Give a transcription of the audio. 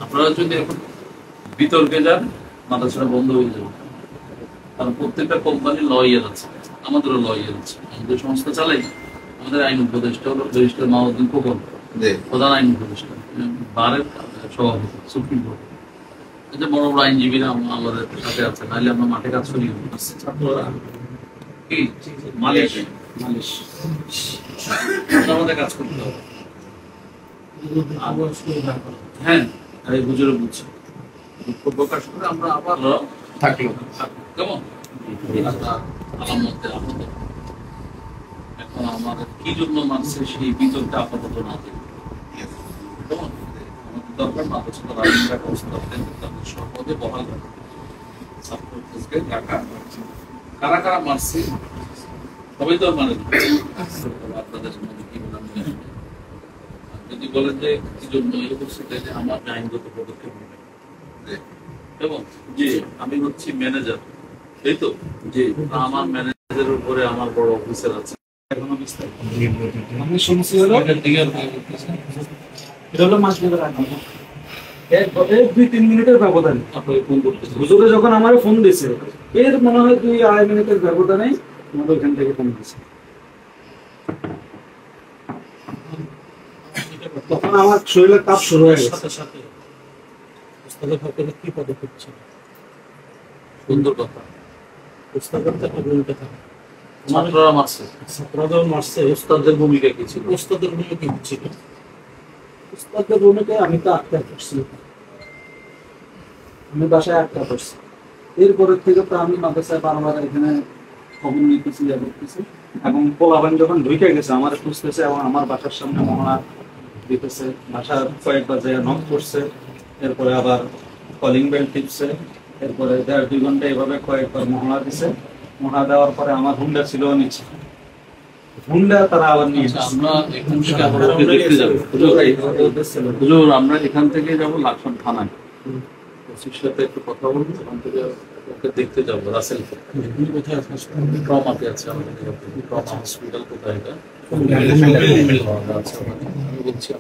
আপনারা যদি এখন বিতর্কে যান মাদ্রাসাটা বন্ধ হয়ে যাবে, কারণ প্রত্যেকটা কোম্পানি লয়ার আছে, আমাদেরও লয়ার আছে, আমাদের সংস্থা চালাই। আমাদের আইন উপদেষ্টা হলো ব্যারিস্টার মাহমুদুল খোকন, প্রধান আইন উপদেষ্টা, বারের সভাপতি সুপ্রিম কোর্ট। এই যে বড় বড় আইনজীবীরা আমাদের সাথে আছে, নাহলে আমরা মাঠে কাজ করি। কি মালিশ মালিশ আমাদের কাজ করতে হবে। হ্যাঁ, এই হুজুরে বুঝছি, দুঃখ প্রকাশ করে আমরা আবার থাকলো কেমন আলামতে আপাতত। এখন আমাদের কি জন্য মানছে সেই বিতর্কে আপাতত না দেবে কেমন। আমাদের দরকার মাদ্রাসা রাজনীতি রাখা, তাদের সর্বদে বহাল রাখা, ছাত্রকে টাকা কারা কারা মারছে সবাই তো মানে আপনাদের কি বললাম, যদি বলেন যে কি জন্য এরকম সেটা আমার আইনগত পদক্ষেপ নেবেন। এবং যে আমি হচ্ছি ম্যানেজার, এই তো যে আমার ম্যানেজারের উপরে আমার বড় অফিসার আছে। এখনো বিস্তারিত আমি শুনছি হলো এটা হলো মাস ধরে রাখা 2-3 মিনিটের ব্যবধানে আপনাকে ফোন করতেছি। হুজুরে যখন আমার ফোন দিয়েছে এর মনে হয় 2-2.5 মিনিটের ব্যবধানে আমাদের ওখান থেকে ফোন দিয়েছে। তখন আমার শরীরের তাপ শুরু হয়ে গেছে। সাথে সাথে উস্তাদের পক্ষে কি পদক্ষেপ ছিল? সুন্দর কথা। উস্তাদের তো একটা ভূমিকা থাকে। ছাত্ররা মারছে, ছাত্ররাও মারছে, উস্তাদের ভূমিকা কি ছিল? উস্তাদের ভূমিকা কি ছিল? উস্তাদের ভূমিকায় আমি তো আটকা পড়ছি, আমি বাসায় আটকা পড়ছি। এরপরের থেকে তো আমি মাদ্রাসায় বারবার এখানে খবর নিতেছি করতেছি, এবং পোলাবান যখন ঢুকে গেছে আমার খুঁজতেছে এবং আমার বাসার সামনে মহড়া দিতেছে, বাসার কয়েকবার জায়গায় নক করছে, এরপরে আবার কলিং বেল টিপছে, এরপরে 1.5-2 ঘন্টা এভাবে কয়েকবার মহড়া দিছে। মহড়া দেওয়ার পরে আমার হুন্ডা ছিল নিচে, হুন্ডা তারা আবার নিয়ে আমরা এখান থেকে আপনাকে দেখতে যাবো। হুজুর, আমরা এখান থেকে যাবো লাকসাম থানায়, ওসির সাথে একটু কথা বলবো, ওখান থেকে ওকে দেখতে যাবো। রাসেল কোথায় ট্রমাতে আছে, আমাদের ট্রমা হসপিটাল কোথায় এটা? আমি বলছি